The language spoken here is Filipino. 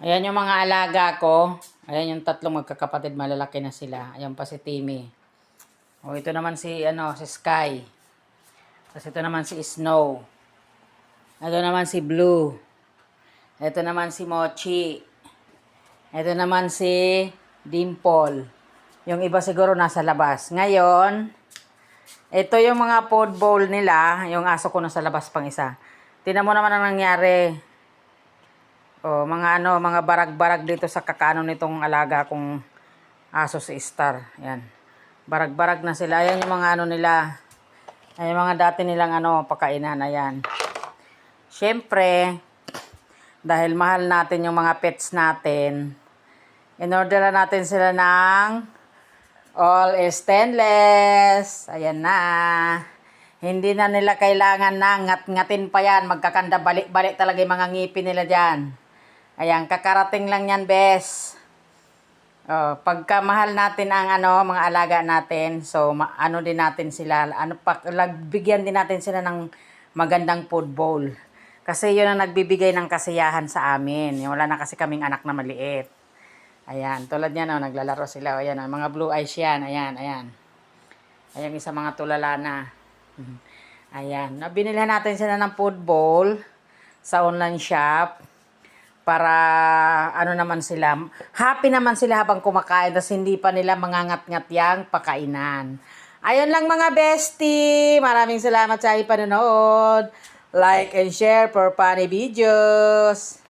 Ayan yung mga alaga ko. Ayan yung tatlong magkakapatid, malalaki na sila. Ayan pa si Timmy. O ito naman si Sky. Tapos ito naman si Snow. Ito naman si Blue. Ito naman si Mochi. Ito naman si Dimple. Yung iba siguro nasa labas. Ngayon, ito yung mga food bowl nila. Yung aso ko nasa labas pang isa. Tingnan mo naman ang nangyari. Oh, mga barag-barag dito sa kakano nitong alaga kong aso si Star. Yan. Barag-barag na sila. Ayan yung mga nila. Ayan yung mga dati nilang pakainan. Ayan. Siyempre, dahil mahal natin yung mga pets natin, in-order natin sila ng all stainless. Ayan na. Hindi na nila kailangan na ngat-ngatin pa yan. Magkakanda balik-balik talaga yung mga ngipin nila dyan. Ayan, kakarating lang yan, bes. Oh, pagka mahal natin ang mga alaga natin, so din natin sila, bigyan din natin sila ng magandang food bowl. Kasi yun ang nagbibigay ng kasiyahan sa amin. Wala na kasi kaming anak na maliit. Ayan, tulad yan, naglalaro sila. Ayan, mga blue eyes yan. Ayan, ayan. Ayan, isa mga tulala na. Ayan, binilhan natin sila ng food bowl sa online shop. Para naman sila, happy naman sila habang kumakain, tapos hindi pa nila mangangat-ngat yang pakainan. Ayun lang mga bestie, maraming salamat sa ipanonood. Like and share for funny videos.